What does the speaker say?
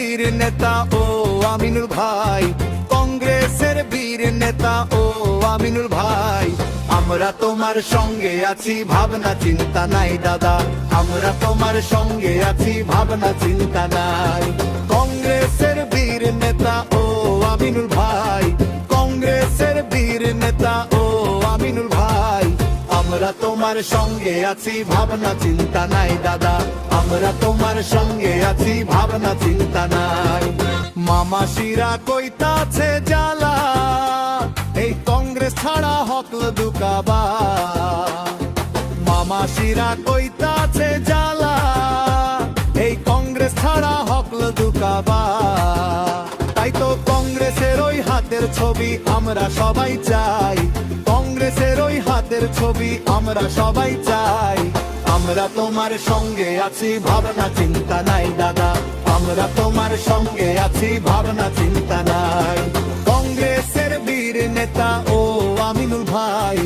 বীর নেতা ও আমিনুল ভাই, কংগ্রেসের বীর নেতা ও আমিনুল ভাই। আমরা তোমার সঙ্গে আছি, ভাবনা চিন্তা নাই দাদা, আমরা তোমার সঙ্গে আছি, ভাবনা চিন্তা নাই। কংগ্রেসের বীর নেতা ও আমিনুল ভাই, কংগ্রেসের বীর নেতা ও আমিনুল ভাই। আমরা তোমার সঙ্গে আছি, ভাবনা চিন্তা নাই দাদা, আমরা তোমার সঙ্গে আছি, ভাবনা চিন্তা নাই। মামাসিরা কইতাছে জ্বালা, এই কংগ্রেস ছাড়া হকল দুকাবা। মামাসিরা কইতাছে জ্বালা, এই কংগ্রেস ছাড়া হকল দুকাবা। তাই তো কংগ্রেসের ওই হাতের ছবি আমরা সবাই চাই, কংগ্রেসের ওই হাতের ছবি আমরা সবাই চাই। আমরা তোমার সঙ্গে আছি, ভাবনা চিন্তা নাই দাদা, আমরা তোমার সঙ্গে আছি, ভাবনা চিন্তা নাই। কংগ্রেসের বীর নেতা ও আমিনুল ভাই,